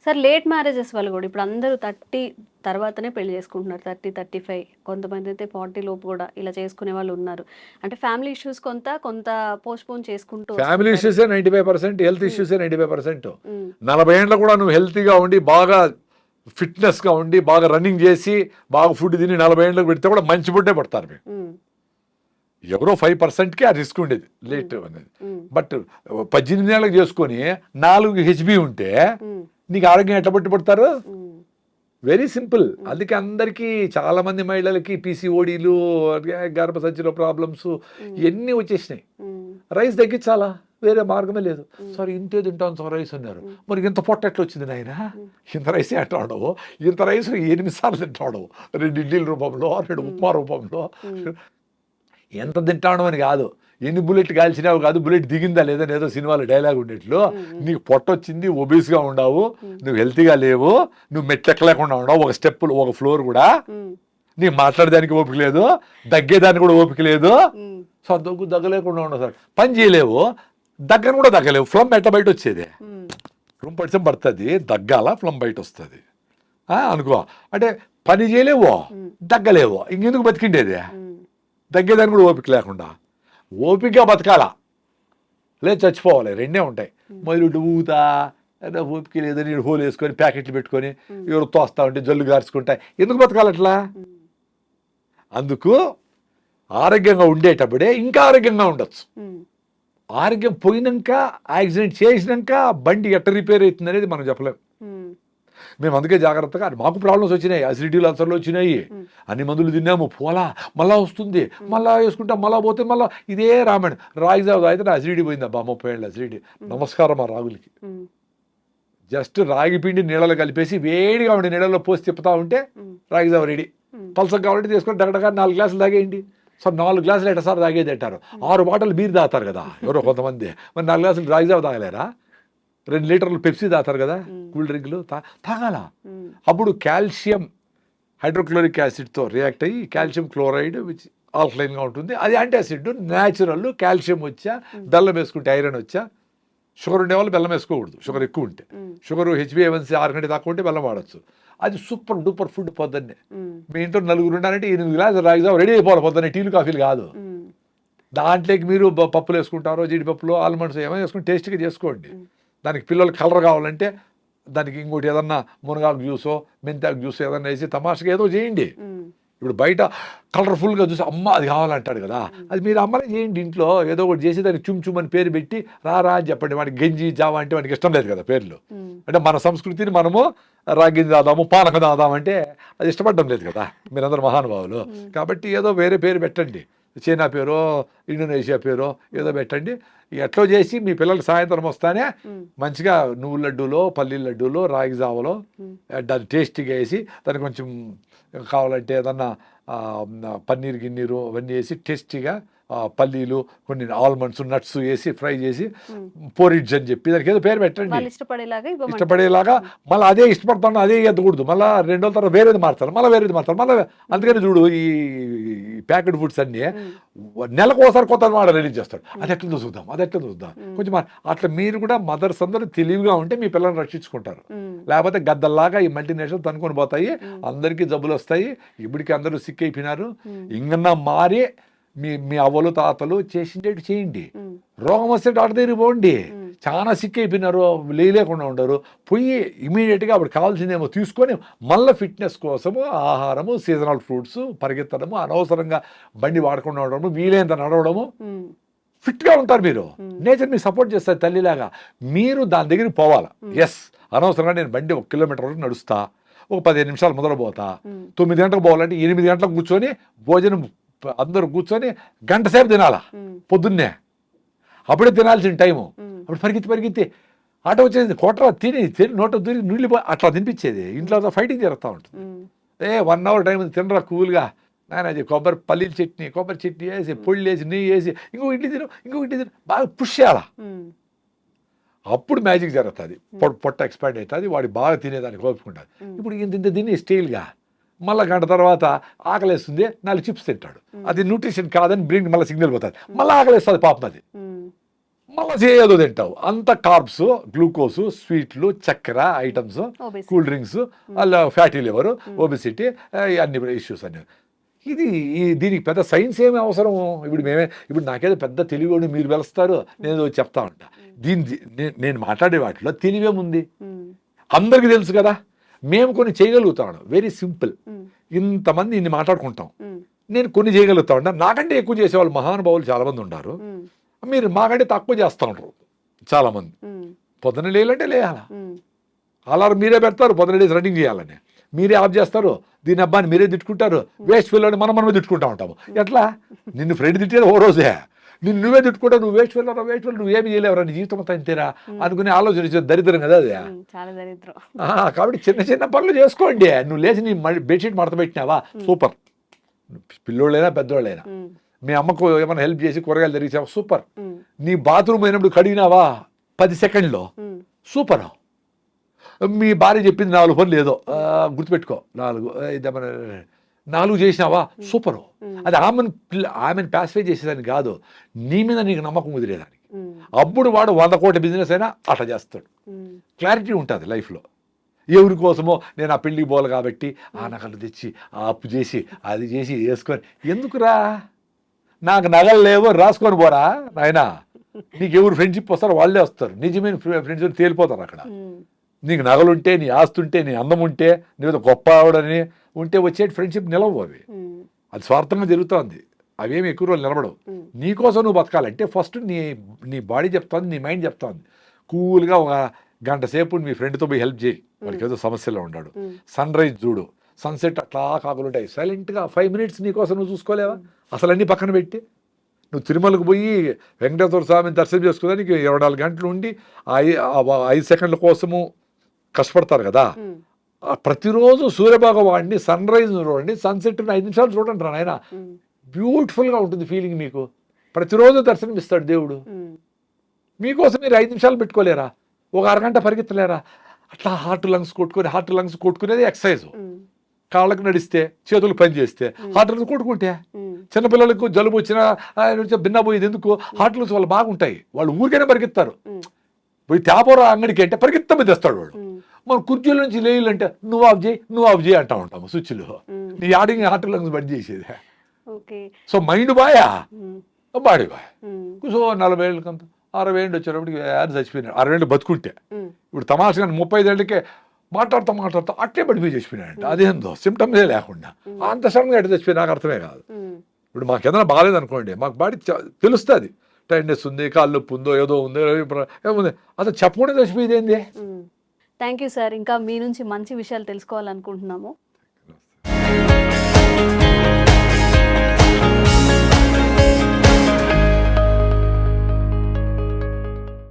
సార్ లేట్ మ్యారేజెస్ వల్ల కూడా ఇప్పుడు అందరూ 30 తర్వాతనే పెళ్లి చేసుకుంటున్నారు. 30, 35, కొంతమంది అయితే 40 లోపు కూడా ఇలా చేసుకునే వాళ్ళు ఉన్నారు. అంటే ఫ్యామిలీ ఇష్యూస్ కొంత పోస్ట్పోన్ చేసుకుంటూ. ఫ్యామిలీ ఇష్యూసే 95%, హెల్త్ ఇష్యూసే 95%. 40 ఏళ్ళలో కూడా నువ్వు హెల్తీగా ఉండి బాగా ఫిట్నెస్గా ఉండి బాగా రన్నింగ్ చేసి బాగా ఫుడ్ తిని 40 ఏళ్ళకి పెడితే కూడా మంచి ఫుడ్డే పడతారు మీకు. ఎవరో 5%కి ఆ రిస్క్ ఉండేది లేట్ అనేది. బట్ 18 ఏళ్ళకి చేసుకొని 4 HB ఉంటే నీకు ఆరోగ్యం ఎట్లా పట్టుబడతారు? Very simple. అందుకే అందరికీ చాలా మంది మహిళలకి PCODలు, గర్భసంచిలో ప్రాబ్లమ్స్ ఇవన్నీ వచ్చేసినాయి. రైస్ తగ్గించాలా, వేరే మార్గమే లేదు. సార్ ఇంతే తింటాను సార్ రైస్ అన్నారు. మరి ఇంత పొట్ట ఎట్లా వచ్చింది నాయన? ఇంత రైస్ ఎట్లా ఆడవు? ఇంత రైస్ 8 సార్లు తింటాడు, 2 ఇడ్లీల రూపంలో, 2 ఉప్మా రూపంలో. ఎంత తింటాను అని కాదు, ఎన్ని బుల్లెట్ కాల్చినావు కాదు, బుల్లెట్ దిగిందా లేదా ఏదో సినిమాలో డైలాగ్ ఉండేట్లు. నీకు పొట్ట వచ్చింది, ఒబీస్గా ఉండవు, నువ్వు హెల్తీగా లేవు, నువ్వు మెట్లెక్కలేకుండా ఉండవు, ఒక స్టెప్పులు ఒక ఫ్లోర్ కూడా నీకు మాట్లాడడానికి ఓపిక లేదు, దగ్గేదానికి కూడా ఓపిక లేదు. సో దగ్గలేకుండా ఉండవు సార్. పని చేయలేవు, దగ్గర కూడా దగ్గలేవు. ఫ్లమ్ ఎట్లా బయట వచ్చేది? రూమ్ పడితే పడుతుంది, దగ్గాల ఫ్లమ్ బయట వస్తుంది అనుకో. అంటే పని చేయలేవు, దగ్గలేవు, ఇంకెందుకు బతికిండేది? దగ్గేదాన్ని కూడా ఓపిక లేకుండా. ఓపికగా బతకాలా, లేదు చచ్చిపోవాలి, 2 ఉంటాయి. మొదలు ఊతా ఓపిక లేదని హోల్ వేసుకొని ప్యాకెట్లు పెట్టుకొని ఎవరు తోస్తా ఉంటే జల్లు గార్చుకుంటాయి. ఎందుకు బతకాలి అట్లా? అందుకు ఆరోగ్యంగా ఉండేటప్పుడే ఇంకా ఆరోగ్యంగా ఉండొచ్చు. ఆరోగ్యం పోయినాక, యాక్సిడెంట్ చేసినాక బండి ఎట్ట రిపేర్ అవుతుంది అనేది మనం చెప్పలేం. మేము అందుకే జాగ్రత్తగా, మాకు ప్రాబ్లమ్స్ వచ్చినాయి, అసిడిటీలు అల్సర్లు వచ్చినాయి, అన్ని మందులు తిన్నాము, పోలా మళ్ళా వస్తుంది, మళ్ళా వేసుకుంటాం, మళ్ళా పోతే మళ్ళీ ఇదే రామాయణం. రాగి జావ అయితే నా అసిడిటీ పోయిందబ్బా, 30 ఏళ్ళ అసిడిటీ. నమస్కారం ఆ రాగులకి. జస్ట్ రాగి పిండి నీళ్ళలో కలిపేసి వేడిగా ఉండే నీళ్ళలో పోసి తిప్పుతా ఉంటే రాగి జావ రెడీ. పల్సగా కావాలంటే తీసుకొని దగ్గర 4 గ్లాసులు తాగేయండి. సో 4 గ్లాసులు ఎట్ట సార్ తాగేది అంటారు. 6 బాటలు బీర్ తాగుతారు కదా ఎవరో కొంతమంది, మరి 4 గ్లాసులు రాగి జావ తాగలేరా? 2 లీటర్లు పెప్సీ తాగుతారు కదా, కూల్ డ్రింక్లు తాగాల. అప్పుడు కాల్షియం హైడ్రోక్లోరిక్ యాసిడ్తో రియాక్ట్ అయ్యి కాల్షియం క్లోరైడ్ విచ్ ఆల్కలైన్గా ఉంటుంది, అది యాంటాసిడ్, న్యాచురల్. కాల్షియం వచ్చా, బెల్లం వేసుకుంటే ఐరన్ వచ్చా. షుగర్ ఉండే వాళ్ళు బెల్లం వేసుకోకూడదు, షుగర్ ఎక్కువ ఉంటే. షుగర్ HbA1c 6 కంటే తక్కువ ఉంటే బెల్లం వాడచ్చు. అది సూపర్ డూపర్ ఫుడ్. పొద్దున్నే మీ ఇంట్లో 4 ఉన్నారంటే 8 గ్లాసులు రాగి జావ రెడీ అయిపోవాలి పొద్దున్నే, టీలు కాఫీలు కాదు. దాంట్లోకి మీరు పప్పులు వేసుకుంటారో, జీడిపప్పులు, ఆల్మండ్స్ ఏమైనా వేసుకుని టేస్ట్గా చేసుకోండి. దానికి పిల్లలు కలర్ కావాలంటే దానికి ఇంకోటి ఏదన్నా మునగాకు జ్యూసో మెంతాకు జ్యూసో ఏదన్నా వేసి తమాషగా ఏదో చేయండి. ఇప్పుడు బయట కలర్ఫుల్గా చూసి అమ్మ అది కావాలంటాడు కదా, అది మీరు అమ్మనే చేయండి ఇంట్లో. ఏదో ఒకటి చేసి దానికి చుమ్ అని పేరు పెట్టి రా అని చెప్పండి. వాడికి గంజి జావా అంటే వాడికి ఇష్టం లేదు కదా పేర్లు. అంటే మన సంస్కృతిని మనము రాగింది దాదాము, పానకం దాదామంటే అది ఇష్టపడడం లేదు కదా మీరందరూ మహానుభావులు. కాబట్టి ఏదో వేరే పేరు పెట్టండి, చైనా పేరో ఇండోనేషియా పేరో ఏదో పెట్టండి. ఎట్లో చేసి మీ పిల్లలు సాయంత్రం వస్తానే ఉమ్, మంచిగా నువ్వు లడ్డూలో పల్లి లడ్డూలో రాగి జావలో దాన్ని టేస్టీగా వేసి దానికి కొంచెం కావాలంటే ఏదన్నా పన్నీర్ గిన్నీరు అవన్నీ వేసి టేస్టీగా పల్లీలు కొన్ని ఆల్మండ్స్ నట్స్ వేసి ఫ్రై చేసి పోరిడ్జ్ అని చెప్పి దానికి ఏదో పేరు పెట్టండి వాళ్ళు ఇష్టపడేలాగా ఇవ్వమంటారు. ఇష్టపడేలాగా. మళ్ళీ అదే ఇష్టపడతాను అదే ఎద్దకూడదు, మళ్ళీ 2 రోజుల తర్వాత వేరేది మారుతాను, మళ్ళీ వేరేది మారుతాను మళ్ళీ. అందుకని చూడు ఈ ప్యాకెట్ ఫుడ్స్ అన్నీ నెలకు ఒకసారి కొత్త మాట రిలీజ్ చేస్తాడు. అది ఎట్లా చూద్దాం అది ఎట్లా చూద్దాం కొంచెం అట్లా మీరు కూడా మదర్స్ అందరూ తెలివిగా ఉంటే మీ పిల్లల్ని రక్షించుకుంటారు. లేకపోతే గద్దల్లాగా ఈ మల్టీనేషనల్ తనుకొని పోతాయి, అందరికీ జబ్బులు వస్తాయి. ఇప్పటికి అందరూ సిక్ అయిపోయినారు. ఇంకన్నా మారి మీ అవ్వలు తాతలు చేసిండేటి చేయండి. రోగం వస్తే డాక్టర్ దగ్గరికి పోండి. చాలా సిక్ అయిపోయినారు, లేకుండా ఉండరు, పోయి ఇమీడియట్గా అప్పుడు కావాల్సిందేమో తీసుకొని మళ్ళీ ఫిట్నెస్ కోసము ఆహారము, సీజనల్ ఫ్రూట్స్, పరిగెత్తడము, అనవసరంగా బండి వాడకుండా ఉండడము, వీలైనంత నడవడము, ఫిట్గా ఉంటారు మీరు. నేచర్ మీకు సపోర్ట్ చేస్తుంది తల్లిలాగా. మీరు దాని దగ్గరికి పోవాలి. ఎస్, అనవసరంగా నేను బండి 1 కిలోమీటర్ వరకు నడుస్తా, ఒక 15 నిమిషాలు మొదలు పోతా, 9 గంటలకు పోవాలంటే 8 గంటలకు కూర్చొని భోజనం అందరూ కూర్చొని గంట సేపు తినాలా పొద్దున్నే, అప్పుడే తినాల్సిన టైము. అప్పుడు పరిగెత్తి ఆటో వచ్చేది కోట్ర తిని నోట దూరి నీళ్ళు అట్లా తినిపించేది. ఇంట్లో ఫైటింగ్ జరుగుతూ ఉంటుంది. 1 అవర్ టైం తినరా కూల్గా నాయన, అది పల్లీల చట్నీ, కొబ్బరి చట్నీ వేసి పొళ్ళు వేసి నెయ్యి వేసి ఇంకో ఇడ్లీ తిను బాగా పుష్ చేయాలా. అప్పుడు మ్యాజిక్ జరుగుతుంది, పొట్ట ఎక్స్పాండ్ అవుతుంది, వాడు బాగా తినేదానికి కోపుకుంటుంది. ఇప్పుడు ఇంత తిని స్టైల్గా మళ్ళీ గంట తర్వాత ఆకలేస్తుంది, 4 చిప్స్ తింటాడు. అది న్యూట్రిషన్ కాదని బ్రెయిన్ మళ్ళీ సిగ్నల్ పోతుంది, మళ్ళీ ఆకలేస్తుంది పాపం. అది మళ్ళీ చేయదో తింటావు. అంత కార్బ్స్, గ్లూకోజ్, స్వీట్లు, చక్కెర ఐటమ్స్, కూల్ డ్రింక్స్, అలా ఫ్యాటీ లివర్, ఒబెసిటీ, అన్ని ఇష్యూస్ అన్ని. దీనికి పెద్ద సైన్స్ ఏమి అవసరం? ఇప్పుడు నాకేదో పెద్ద తెలివి మీరు వెలుస్తారు, నేను చెప్తా ఉంటా. నేను మాట్లాడే వాటిలో తెలివేముంది? అందరికీ తెలుసు కదా. మేము కొన్ని చేయగలుగుతాం, వెరీ సింపుల్. ఇంతమంది ఇన్ని మాట్లాడుకుంటాం, నేను కొన్ని చేయగలుగుతా ఉంటా. నాకంటే ఎక్కువ చేసేవాళ్ళు మహానుభావులు చాలా మంది ఉన్నారు. మీరు మాకంటే తక్కువ చేస్తూ ఉంటారు చాలా మంది. పొద్దున లేయాలంటే లేయాలా, అలారం మీరే పెడతారు, పొద్దున లేసి రన్నింగ్ చేయాలని మీరే ఆఫ్ చేస్తారు. దీని అబ్బాయిని మీరే తిట్టుకుంటారు, వేస్ట్ ఫీల్డ్ మనమే తిట్టుకుంటా ఉంటాము. ఎట్లా? నిన్ను ఫ్రెండ్ తిట్టేది ఓ రోజే, నువ్వే తిట్టుకుంటావు, నువ్వు వేస్ట్ ఫీల్డ్ నువ్వేమి చేయలేవరా, నీ జీవితం అంతా ఇంతేరా అనుకునే ఆలోచన దరిద్రం కదా అది. కాబట్టి చిన్న పనులు చేసుకోండి. నువ్వు లేచి నీ బెడ్షీట్ మడత పెట్టినావా, సూపర్. పిల్లోళ్ళైనా పెద్దోళ్ళైనా మీ అమ్మకు ఏమైనా హెల్ప్ చేసి కూరగాయలు తెరిచావా, సూపర్. నీ బాత్రూమ్ అయినప్పుడు కడిగినావా 10 సెకండ్లో, సూపర్. మీ భార్య చెప్పింది 4 పనులు ఏదో గుర్తుపెట్టుకో, 4 చేసినావా, సూపరు. అది ఆమెను ప్యాసిఫై చేసేదానికి కాదు, నీ మీద నీకు నమ్మకం కుదిరేదానికి. అప్పుడు వాడు 100 కోట్ల బిజినెస్ అయినా అట్లా చేస్తాడు. క్లారిటీ ఉంటుంది లైఫ్లో. ఎవరి కోసమో నేను ఆ పెళ్ళికి పోవాలి కాబట్టి ఆ నగలు తెచ్చి ఆ అప్పు చేసి అది చేసి వేసుకొని ఎందుకురా, నాకు నగలు లేవో రాసుకొని పోరా నాయనా. నీకు ఎవరు ఫ్రెండ్షిప్ వస్తారో వాళ్ళే వస్తారు, నిజమైన ఫ్రెండ్స్ తేలిపోతారు అక్కడ. నీకు నగలుంటే, నీ ఆస్తి ఉంటే, నీ అందం ఉంటే, నీ గొప్ప ఆవిడని ఉంటే వచ్చే ఫ్రెండ్షిప్ నిలవు. అవి అది స్వార్థంగా జరుగుతుంది, అవేమి ఎక్కువ రోజులు నిలబడవు. నీకోసం నువ్వు బతకాలంటే ఫస్ట్ నీ బాడీ చెప్తుంది, నీ మైండ్ చెప్తుంది. కూల్గా ఒక గంట సేపు మీ ఫ్రెండ్తో పోయి హెల్ప్ చేయి, వాడికి ఏదో సమస్యలో ఉన్నాడు. సన్ రైజ్ చూడు, సన్సెట్ అట్లా కాకులు ఉంటాయి, సైలెంట్గా 5 మినిట్స్ నీకోసం నువ్వు చూసుకోలేవా? అసలు అన్నీ పక్కన పెట్టి నువ్వు తిరుమలకు పోయి వెంకటేశ్వర స్వామిని దర్శనం చేసుకోవడానికి 24 గంటలు ఉండి 5 సెకండ్ల కోసము కష్టపడతారు కదా. ప్రతిరోజు సూర్యభగవాన్ని సన్ రైజ్ చూడండి, సన్సెట్ 5 నిమిషాలు చూడండి రా నాయన, బ్యూటిఫుల్గా ఉంటుంది ఫీలింగ్. మీకు ప్రతిరోజు దర్శనం ఇస్తాడు దేవుడు. మీకోసం మీరు 5 నిమిషాలు పెట్టుకోలేరా? ఒక అరగంట పరిగెత్తలేరా? అట్లా హార్ట్ లంగ్స్ కొట్టుకునేది ఎక్సర్సైజ్. కాళ్ళకు నడిస్తే, చేతులు పని చేస్తే హార్ట్ లంగ్స్ కొట్టుకుంటే, చిన్నపిల్లలకు జలుబు వచ్చినా భిన్న పోయేది ఎందుకు? హార్ట్ లంగ్స్ వాళ్ళు బాగుంటాయి, వాళ్ళు ఊరికైనా పరిగెత్తారు. పోయి తేపరా అంగడికి అంటే పరిగెత్తమే తెస్తాడు వాడు. మన కుర్చీల నుంచి లేయాలంటే నువ్వు ఆఫ్ చేయి అంటా ఉంటాము స్విచ్లో. నీ ఆడింగ్ హార్ట్ లంగ్స్ బంద్ చేసేది. సో మైండ్ బాయా, బాడీ బాయ్. సో 40 ఏళ్ళకంత 60 ఏళ్ళు వచ్చేటప్పటికి చచ్చిపోయినాడు. 60 ఏళ్ళు బతుకుంటే, ఇప్పుడు తమాషగా 35 ఏళ్ళకే మాట్లాడుతూ అట్లే పడిపోయి చచ్చిపోయినాడంట. అదేందో సిమ్టమ్సే లేకుండా అంత సడన్గా ఎట్లా చచ్చిపోయి నాకు అర్థమే కాదు. ఇప్పుడు మాకు ఏదైనా బాగాలేదు అనుకోండి, మాకు బాడీ తెలుస్తుంది, టైర్నెస్ ఉంది, కాళ్ళు నొప్పి ఉందో, ఏదో ఉందో, ఏముంది, అసలు చెప్పకుండా చచ్చిపోయేది ఏంది. Thank you sir. ఇంకా మీ నుంచి మంచి విషయాలు తెలుసుకోవాలనుకుంటున్నాము.